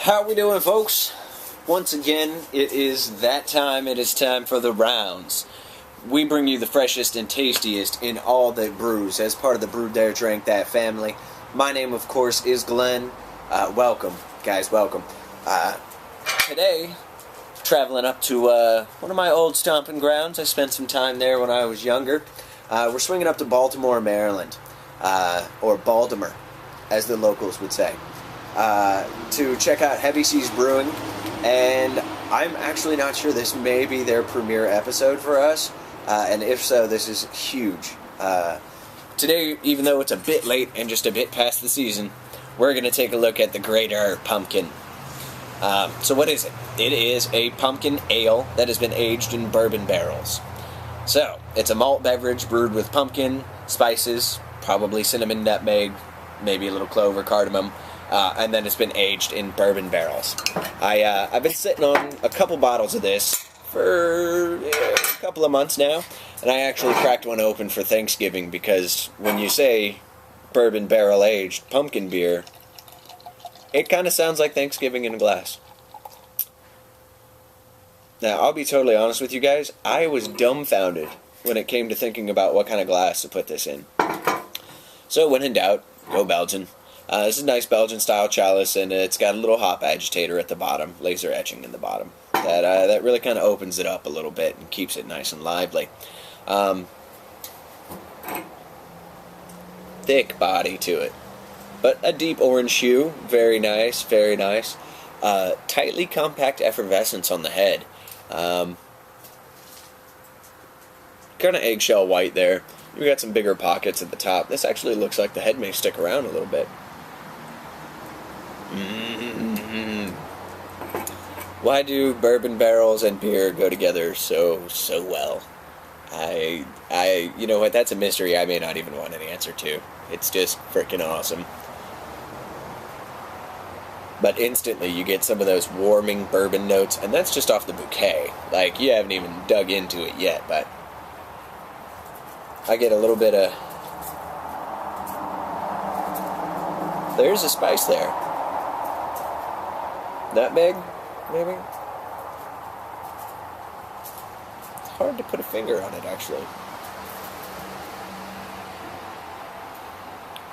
How we doing, folks? Once again, it is that time. It is time for the rounds. We bring you the freshest and tastiest in all that brews as part of the Brew-Dare-Drank-That family. My name, of course, is Glenn. Welcome, guys, welcome. Today, traveling up to one of my old stomping grounds. I spent some time there when I was younger. We're swinging up to Baltimore, Maryland, or Baltimore, as the locals would say, to check out Heavy Seas Brewing. And I'm actually not sure, this may be their premiere episode for us, and if so, this is huge. Today, even though it's a bit late and just a bit past the season, we're going to take a look at the Greater Pumpkin. So what is it? It is a pumpkin ale that has been aged in bourbon barrels. So, it's a malt beverage brewed with pumpkin, spices, probably cinnamon, nutmeg, maybe a little clove or cardamom, and then it's been aged in bourbon barrels. I've been sitting on a couple bottles of this for a couple of months now, and I actually cracked one open for Thanksgiving because when you say bourbon barrel aged pumpkin beer, it kind of sounds like Thanksgiving in a glass. Now, I'll be totally honest with you guys, I was dumbfounded when it came to thinking about what kind of glass to put this in. So when in doubt, go Belgian. This is a nice Belgian-style chalice, and it's got a little hop agitator at the bottom, laser etching in the bottom. That really kind of opens it up a little bit and keeps it nice and lively. Thick body to it, but a deep orange hue, very nice, very nice. Tightly compact effervescence on the head. Kind of eggshell white there. We got some bigger pockets at the top. This actually looks like the head may stick around a little bit. Why do bourbon barrels and beer go together so well? You know what, that's a mystery I may not even want an answer to. It's just freaking awesome. But instantly you get some of those warming bourbon notes, and that's just off the bouquet. Like, you haven't even dug into it yet, but I get a little bit of... There's a spice there. Nutmeg, maybe? It's hard to put a finger on it, actually.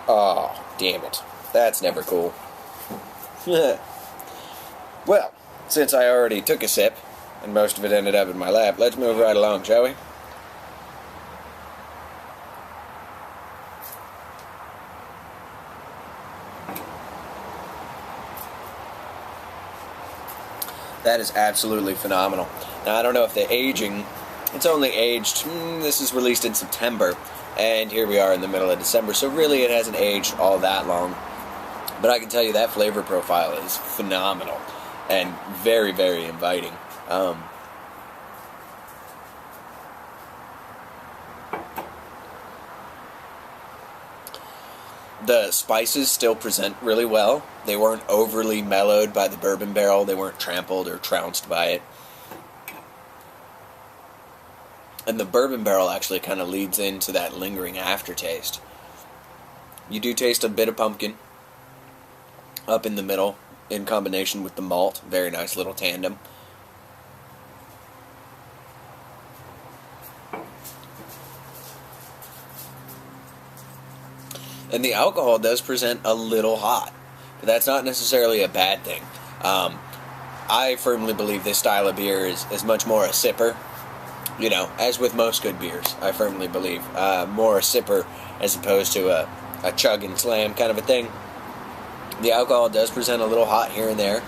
Oh, damn it. That's never cool. Well, since I already took a sip, and most of it ended up in my lap, let's move right along, shall we? That is absolutely phenomenal. Now, I don't know if the aging, it's only aged, this is released in September, and here we are in the middle of December, so really it hasn't aged all that long. But I can tell you that flavor profile is phenomenal and very, very inviting. The spices still present really well. They weren't overly mellowed by the bourbon barrel. They weren't trampled or trounced by it. And the bourbon barrel actually kind of leads into that lingering aftertaste. You do taste a bit of pumpkin up in the middle in combination with the malt. Very nice little tandem. And the alcohol does present a little hot, but that's not necessarily a bad thing. I firmly believe this style of beer is much more a sipper. You know, as with most good beers, I firmly believe. More a sipper as opposed to a chug and slam kind of a thing. The alcohol does present a little hot here and there.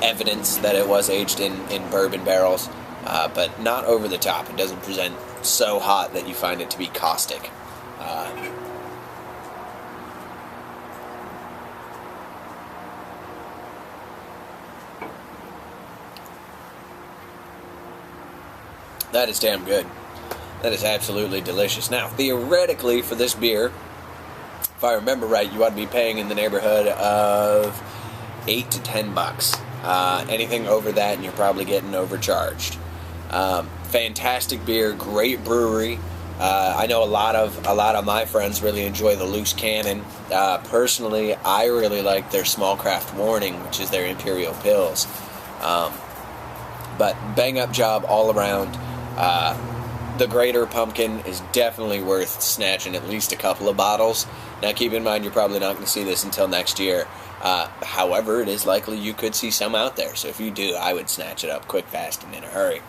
Evidence that it was aged in bourbon barrels, but not over the top. It doesn't present so hot that you find it to be caustic. That is damn good. That is absolutely delicious. Now, theoretically, for this beer, if I remember right, you ought to be paying in the neighborhood of $8 to $10. Anything over that, and you're probably getting overcharged. Fantastic beer, great brewery. I know a lot of my friends really enjoy the Loose Cannon. Personally, I really like their Small Craft Warning, which is their Imperial Pils. But bang up job all around. The Greater Pumpkin is definitely worth snatching at least a couple of bottles. Now keep in mind, you're probably not going to see this until next year. However, it is likely you could see some out there. So if you do, I would snatch it up quick, fast, and in a hurry.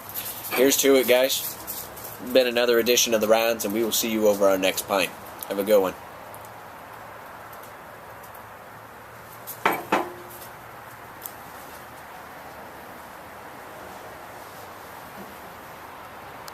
Here's to it, guys. Been another edition of the Rounds, and we will see you over our next pint. Have a good one.